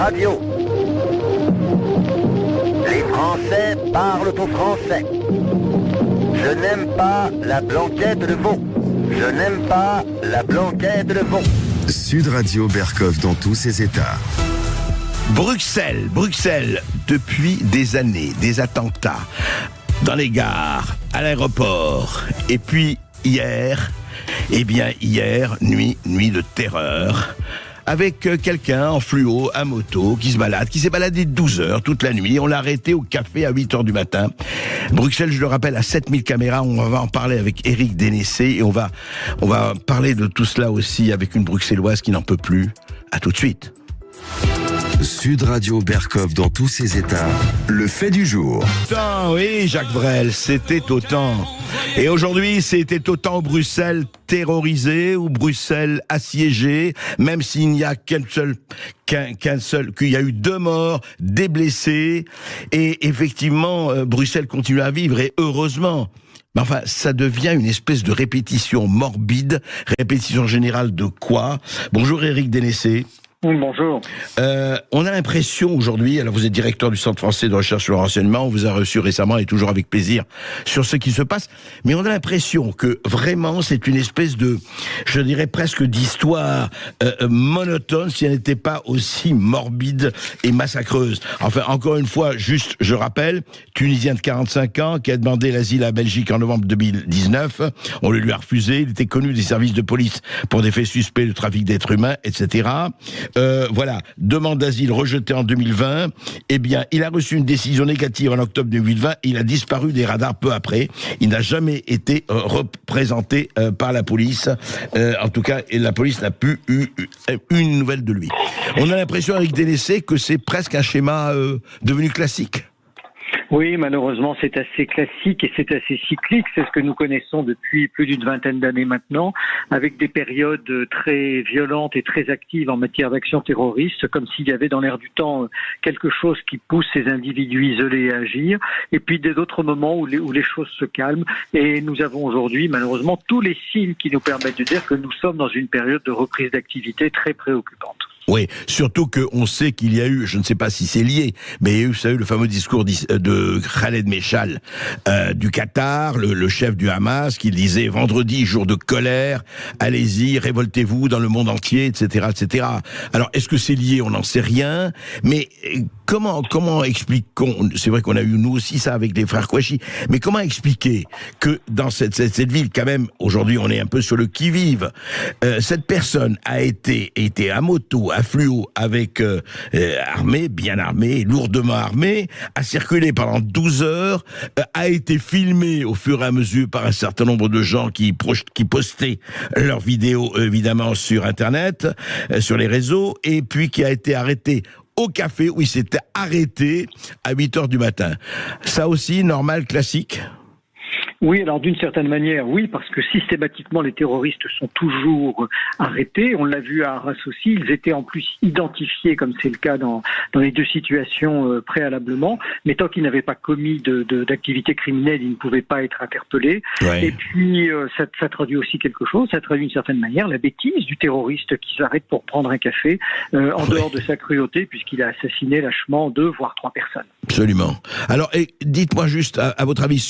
Radio. Les Français parlent au français. Je n'aime pas la blanquette de veau. Je n'aime pas la blanquette de veau. Sud Radio Berkov dans tous ses états. Bruxelles, depuis des années, des attentats dans les gares, à l'aéroport, et puis hier, nuit de terreur, avec quelqu'un en fluo, à moto, qui s'est baladé 12 heures toute la nuit. On l'a arrêté au café à 8 heures du matin. Bruxelles, je le rappelle, à 7000 caméras. On va en parler avec Éric Dénessé et on va parler de tout cela aussi avec une Bruxelloise qui n'en peut plus. À tout de suite. Sud Radio Berkov dans tous ses états. Le fait du jour. Oui, Jacques Brel, c'était autant. Et aujourd'hui, c'était autant Bruxelles terrorisée ou Bruxelles assiégée, même s'il n'y a qu'il y a eu 2 morts, des blessés. Et effectivement, Bruxelles continue à vivre et heureusement. Mais enfin, ça devient une espèce de répétition morbide. Répétition générale de quoi? Bonjour Éric Dénessé. Bonjour. On a l'impression aujourd'hui, alors vous êtes directeur du Centre français de recherche sur le renseignement, on vous a reçu récemment et toujours avec plaisir sur ce qui se passe, mais on a l'impression que vraiment c'est une espèce de, je dirais presque d'histoire monotone si elle n'était pas aussi morbide et massacreuse. Enfin, encore une fois, juste, je rappelle, Tunisien de 45 ans qui a demandé l'asile à Belgique en novembre 2019, on le lui a refusé, il était connu des services de police pour des faits suspects de trafic d'êtres humains, etc. Voilà, demande d'asile rejetée en 2020. Eh bien, il a reçu une décision négative en octobre 2020. Il a disparu des radars peu après. Il n'a jamais été représenté par la police. En tout cas, la police n'a plus eu une nouvelle de lui. On a l'impression, Éric Dénessé, que c'est presque un schéma devenu classique. Oui, malheureusement, c'est assez classique et c'est assez cyclique. C'est ce que nous connaissons depuis plus d'une vingtaine d'années maintenant, avec des périodes très violentes et très actives en matière d'action terroriste, comme s'il y avait dans l'air du temps quelque chose qui pousse ces individus isolés à agir, et puis d'autres moments où les choses se calment. Et nous avons aujourd'hui, malheureusement, tous les signes qui nous permettent de dire que nous sommes dans une période de reprise d'activité très préoccupante. Oui, surtout qu'on sait qu'il y a eu, je ne sais pas si c'est lié, mais il y a eu, vous savez, le fameux discours de Khaled Meshal du Qatar, le chef du Hamas, qui disait vendredi, jour de colère, allez-y, révoltez-vous dans le monde entier, etc., etc. Alors, est-ce que c'est lié? On n'en sait rien, mais comment expliquons, c'est vrai qu'on a eu nous aussi ça avec les frères Kouachi, mais comment expliquer que dans cette ville, quand même, aujourd'hui on est un peu sur le qui-vive, cette personne a été à moto, à fluo, avec bien armé, lourdement armé, a circulé pendant 12 heures, a été filmé au fur et à mesure par un certain nombre de gens qui postaient leurs vidéos évidemment sur Internet, sur les réseaux, et puis qui a été arrêté au café où il s'était arrêté à 8 heures du matin. Ça aussi, normal, classique? Oui, alors d'une certaine manière, oui, parce que systématiquement les terroristes sont toujours arrêtés. On l'a vu à Arras aussi, ils étaient en plus identifiés, comme c'est le cas dans les 2 situations préalablement, mais tant qu'ils n'avaient pas commis d'activité criminelle, ils ne pouvaient pas être interpellés. Ouais. Et puis ça traduit aussi quelque chose, ça traduit d'une certaine manière la bêtise du terroriste qui s'arrête pour prendre un café en dehors de sa cruauté, puisqu'il a assassiné lâchement 2 voire 3 personnes. Absolument. Alors, dites-moi juste, à votre avis,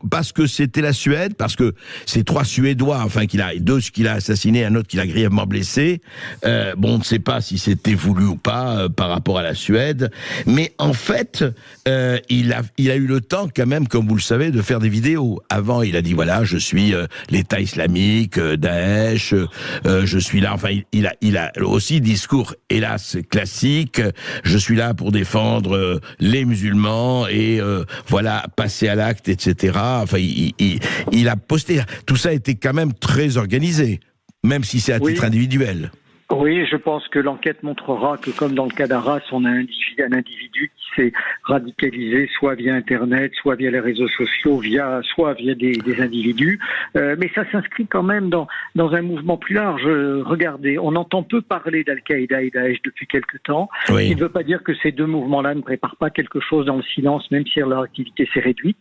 parce que c'était la Suède, parce que c'est 3 Suédois, enfin 2 qu'il a assassinés, un autre qu'il a grièvement blessé. On ne sait pas si c'était voulu ou pas par rapport à la Suède, mais en fait, il a eu le temps quand même, comme vous le savez, de faire des vidéos. Avant, il a dit voilà, je suis l'État islamique, Daesh, je suis là. Enfin, il a aussi discours, hélas, classique. Je suis là pour défendre les musulmans et voilà, passer à l'acte, etc. Enfin, il a posté. Tout ça a été quand même très organisé, même si c'est à titre individuel. Oui, je pense que l'enquête montrera que, comme dans le cas d'Arras, on a un individu qui s'est radicalisé soit via Internet, soit via les réseaux sociaux, soit via des individus. Mais ça s'inscrit quand même dans un mouvement plus large. Regardez, on entend peu parler d'Al-Qaïda et Daesh depuis quelque temps. Oui. Ce qui ne veut pas dire que ces 2 mouvements-là ne préparent pas quelque chose dans le silence, même si leur activité s'est réduite.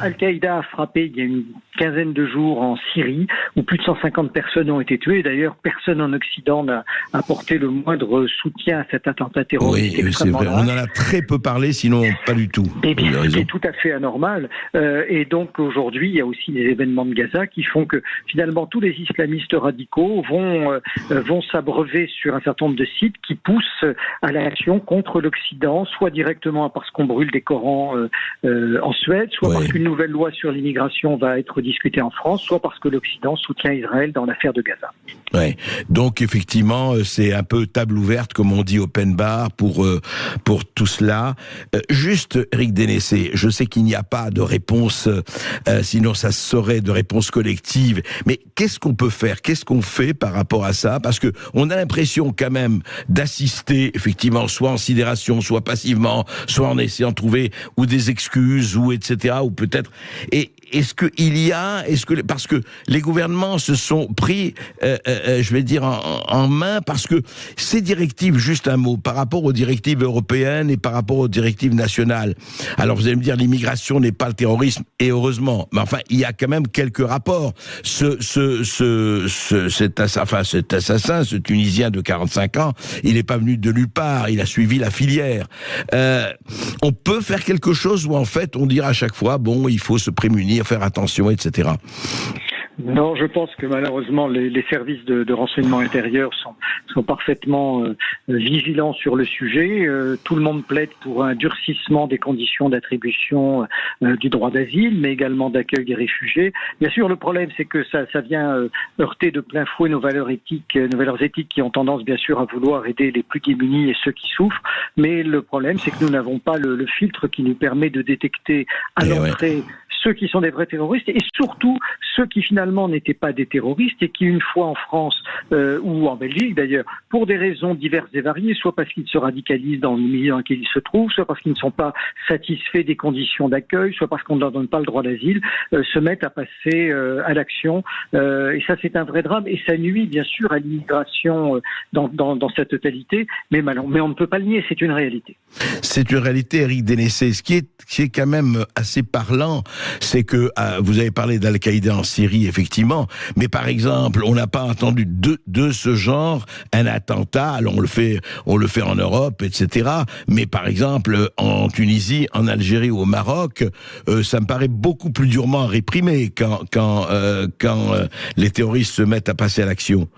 Al-Qaïda a frappé il y a une quinzaine de jours en Syrie, où plus de 150 personnes ont été tuées. D'ailleurs, personne en Occident n'a apporter le moindre soutien à cet attentat terroriste. Oui, c'est vrai. On en a très peu parlé, sinon pas du tout. Et bien, c'est tout à fait anormal. Et donc aujourd'hui, il y a aussi les événements de Gaza qui font que finalement tous les islamistes radicaux vont s'abreuver sur un certain nombre de sites qui poussent à l'action contre l'Occident, soit directement parce qu'on brûle des Corans en Suède, soit parce qu'une nouvelle loi sur l'immigration va être discutée en France, soit parce que l'Occident soutient Israël dans l'affaire de Gaza. Ouais. Donc effectivement, c'est un peu table ouverte, comme on dit, open bar pour tout cela. Juste, Eric Dénessé, je sais qu'il n'y a pas de réponse, sinon ça serait de réponse collective. Mais qu'est-ce qu'on peut faire? Qu'est-ce qu'on fait par rapport à ça? Parce que on a l'impression quand même d'assister, effectivement, soit en sidération, soit passivement, soit en essayant de trouver ou des excuses, ou etc., ou peut-être. Et est-ce que parce que les gouvernements se sont pris, je vais dire en main, parce que ces directives, juste un mot, par rapport aux directives européennes et par rapport aux directives nationales. Alors vous allez me dire, l'immigration n'est pas le terrorisme, et heureusement, mais enfin il y a quand même quelques rapports. Cet assassin, ce Tunisien de 45 ans, il n'est pas venu de nulle part, il a suivi la filière. On peut faire quelque chose où en fait on dira à chaque fois, bon, il faut se prémunir, faire attention, etc. Non, je pense que malheureusement les services de renseignement intérieur sont parfaitement vigilants sur le sujet. Tout le monde plaide pour un durcissement des conditions d'attribution du droit d'asile, mais également d'accueil des réfugiés. Bien sûr, le problème, c'est que ça vient heurter de plein fouet nos valeurs éthiques qui ont tendance, bien sûr, à vouloir aider les plus démunis et ceux qui souffrent. Mais le problème, c'est que nous n'avons pas le filtre qui nous permet de détecter à l'entrée ceux qui sont des vrais terroristes et surtout ceux qui finalement n'étaient pas des terroristes et qui, une fois en France ou en Belgique d'ailleurs, pour des raisons diverses et variées, soit parce qu'ils se radicalisent dans le milieu dans lequel ils se trouvent, soit parce qu'ils ne sont pas satisfaits des conditions d'accueil, soit parce qu'on ne leur donne pas le droit d'asile, se mettent à passer à l'action. Et ça, c'est un vrai drame et ça nuit bien sûr à l'immigration dans sa totalité, mais on ne peut pas le nier, c'est une réalité. C'est une réalité, Eric Dénessé. Ce qui est quand même assez parlant, c'est que vous avez parlé d'Al-Qaïda en Syrie, effectivement, mais par exemple, on n'a pas entendu de ce genre un attentat. Alors on le fait en Europe, etc. Mais par exemple, en Tunisie, en Algérie ou au Maroc, ça me paraît beaucoup plus durement réprimé quand les terroristes se mettent à passer à l'action.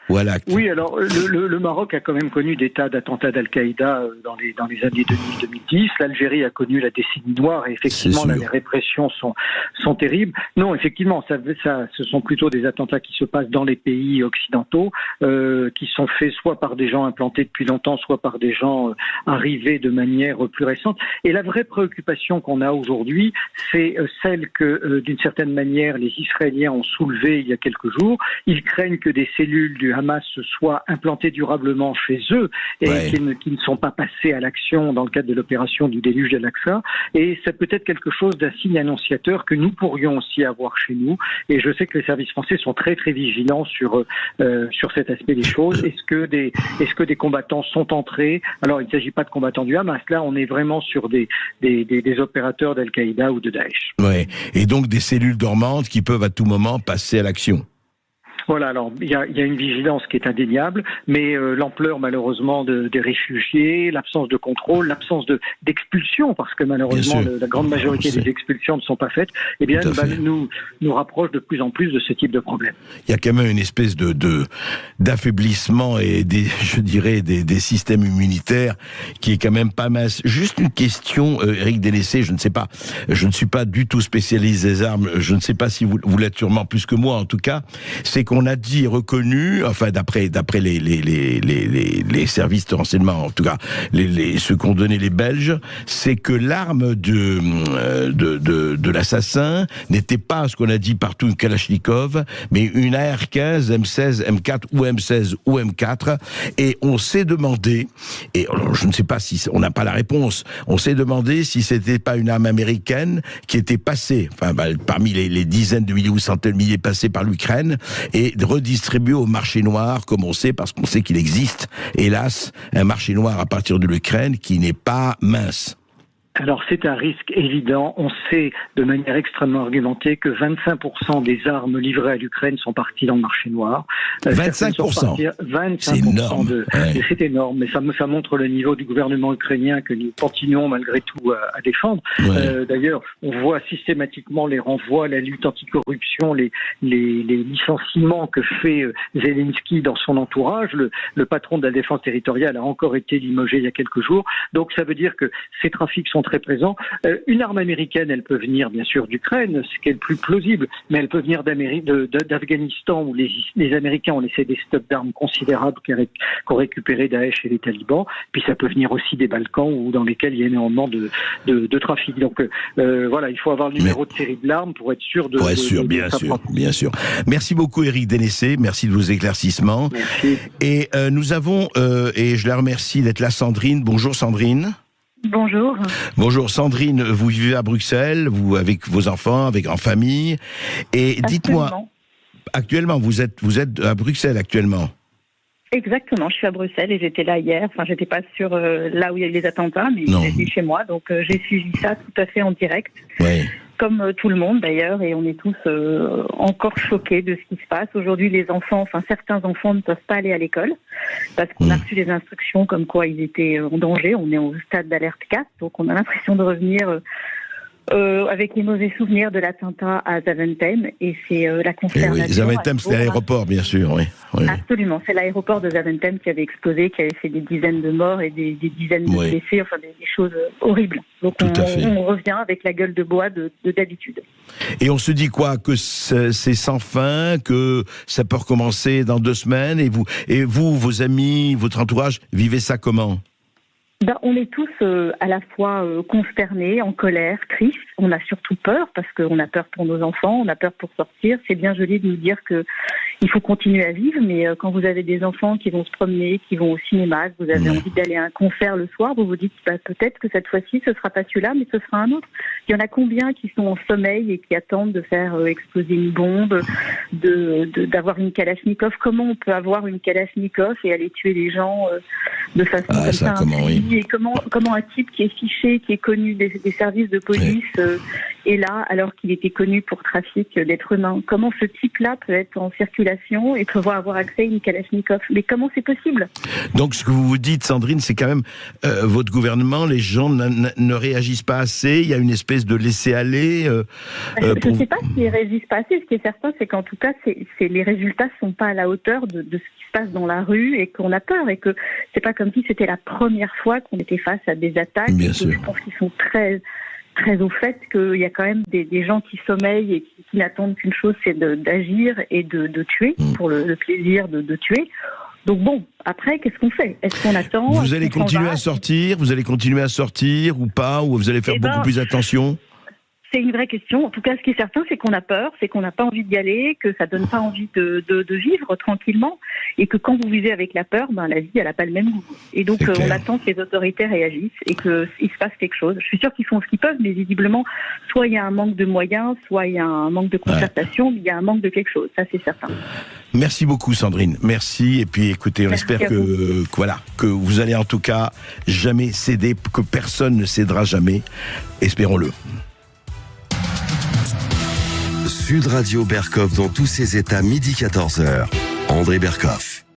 Voilà. Oui, alors le Maroc a quand même connu des tas d'attentats d'Al-Qaïda dans les années 2000-2010. L'Algérie a connu la décennie noire et effectivement là, les répressions sont terribles. Non, effectivement, ce sont plutôt des attentats qui se passent dans les pays occidentaux, qui sont faits soit par des gens implantés depuis longtemps, soit par des gens arrivés de manière plus récente. Et la vraie préoccupation qu'on a aujourd'hui, c'est celle que, d'une certaine manière, les Israéliens ont soulevée il y a quelques jours. Ils craignent que des cellules du Hamas se soient implantées durablement chez eux et qui ne sont pas passées à l'action dans le cadre de l'opération du déluge d'Al-Aqsa. Et c'est peut-être quelque chose d'un signe annonciateur que nous pourrions aussi avoir chez nous. Et je sais que les services français sont très très vigilants sur cet aspect des choses. Est-ce que des combattants sont entrés? Alors il ne s'agit pas de combattants du Hamas. Là, on est vraiment sur des opérateurs d'Al-Qaïda ou de Daesh. Ouais. Et donc des cellules dormantes qui peuvent à tout moment passer à l'action. Voilà, alors il y a une vigilance qui est indéniable, mais l'ampleur malheureusement des réfugiés, l'absence de contrôle, l'absence d'expulsion, parce que malheureusement la grande majorité des expulsions ne sont pas faites, eh bien nous rapproche de plus en plus de ce type de problème. Il y a quand même une espèce d'affaiblissement et des systèmes immunitaires qui est quand même pas mince. Juste une question, Eric Dénessé, je ne sais pas, je ne suis pas du tout spécialiste des armes, je ne sais pas si vous l'êtes sûrement plus que moi en tout cas, c'est qu'on a dit reconnu, enfin d'après les services de renseignement, en tout cas ceux qu'ont donné les Belges, c'est que l'arme de l'assassin n'était pas ce qu'on a dit partout une Kalachnikov, mais une AR-15, M16, M4 ou M16 ou M4, et on s'est demandé, et alors, je ne sais pas si on n'a pas la réponse, on s'est demandé si c'était pas une arme américaine qui était passée, parmi les dizaines de milliers ou centaines de milliers passés par l'Ukraine, et redistribué au marché noir, comme on sait, parce qu'on sait qu'il existe, hélas, un marché noir à partir de l'Ukraine qui n'est pas mince. Alors c'est un risque évident. On sait de manière extrêmement argumentée que 25% des armes livrées à l'Ukraine sont parties dans le marché noir. 25%. 25%. C'est énorme. Ouais. C'est énorme, mais ça montre le niveau du gouvernement ukrainien que nous continuons malgré tout à défendre. Ouais. D'ailleurs, on voit systématiquement les renvois, la lutte anticorruption, les licenciements que fait Zelensky dans son entourage. Le patron de la défense territoriale a encore été limogé il y a quelques jours. Donc ça veut dire que ces trafics sont très présents. Une arme américaine, elle peut venir bien sûr d'Ukraine, ce qui est le plus plausible, mais elle peut venir d'Afghanistan où les Américains ont laissé des stocks d'armes considérables qu'ont récupéré Daesh et les talibans. Puis ça peut venir aussi des Balkans où dans lesquels il y a énormément de trafic. Donc voilà, il faut avoir le numéro de série de l'arme pour être sûr de... Bien sûr. Merci beaucoup Éric Dénessé, merci de vos éclaircissements. Merci. Et nous avons, et je la remercie d'être là, Sandrine. Bonjour Sandrine. Bonjour. Bonjour Sandrine, vous vivez à Bruxelles, vous avec vos enfants, en famille. Et dites-moi, actuellement, vous êtes à Bruxelles actuellement? Exactement, je suis à Bruxelles et j'étais là hier. Enfin, j'étais pas sur là où il y a eu les attentats, mais j'étais chez moi, donc j'ai suivi ça tout à fait en direct. Oui. Comme tout le monde d'ailleurs, et on est tous encore choqués de ce qui se passe. Aujourd'hui, les enfants, enfin certains enfants ne peuvent pas aller à l'école parce qu'on a reçu des instructions comme quoi ils étaient en danger. On est au stade d'alerte 4, donc on a l'impression de revenir avec les mauvais souvenirs de l'attentat à Zaventem, et c'est la consternation. Oui, Zaventem, c'était l'aéroport, bien sûr, oui. Absolument, c'est l'aéroport de Zaventem qui avait explosé, qui avait fait des dizaines de morts et des dizaines de blessés, enfin des choses horribles. Donc on revient avec la gueule de bois de d'habitude. Et on se dit quoi? Que c'est sans fin, que ça peut recommencer dans 2 semaines, et vous, vos amis, votre entourage, vivez ça comment? On est tous à la fois consternés, en colère, tristes. On a surtout peur parce qu'on a peur pour nos enfants, on a peur pour sortir. C'est bien joli de nous dire que il faut continuer à vivre, mais quand vous avez des enfants qui vont se promener, qui vont au cinéma, que vous avez envie d'aller à un concert le soir, vous vous dites peut-être que cette fois-ci ce sera pas celui-là, mais ce sera un autre. Il y en a combien qui sont en sommeil et qui attendent de faire exploser une bombe, d'avoir une Kalachnikov? Comment on peut avoir une Kalachnikov et aller tuer les gens de façon comme ça? Et comment un type qui est fiché, qui est connu des services de police est là alors qu'il était connu pour trafic d'êtres humains? Comment ce type-là peut être en circulation et pouvoir avoir accès à une Kalachnikov? Mais comment c'est possible? Donc ce que vous vous dites, Sandrine, c'est quand même votre gouvernement, les gens ne réagissent pas assez, il y a une espèce de laisser-aller Je ne sais pas s'ils ne réagissent pas assez. Ce qui est certain, c'est qu'en tout cas, les résultats ne sont pas à la hauteur de ce qui se passe dans la rue et qu'on a peur, et que c'est pas comme si c'était la première fois qu'on était face à des attaques. Bien sûr. Je pense qu'ils sont très très au fait qu'il y a quand même des gens qui sommeillent et qui n'attendent qu'une chose, c'est d'agir et de tuer pour le plaisir de tuer. Donc bon, après, qu'est-ce qu'on fait? Est-ce qu'on attend? Vous allez continuer à sortir? Vous allez continuer à sortir ou pas? Ou vous allez faire beaucoup plus attention? C'est une vraie question. En tout cas, ce qui est certain, c'est qu'on a peur, c'est qu'on n'a pas envie d'y aller, que ça donne pas envie de vivre tranquillement, et que quand vous vivez avec la peur, la vie, elle n'a pas le même goût. Et donc, on attend que les autorités réagissent et qu'il se passe quelque chose. Je suis sûre qu'ils font ce qu'ils peuvent, mais visiblement, soit il y a un manque de moyens, soit il y a un manque de concertation, mais il y a un manque de quelque chose. Ça, c'est certain. Merci beaucoup, Sandrine. Merci. Et puis, écoutez, on espère que vous allez en tout cas jamais céder, que personne ne cédera jamais. Espérons-le. Sud Radio Berkov dans tous ses états, midi 14h. André Berkov.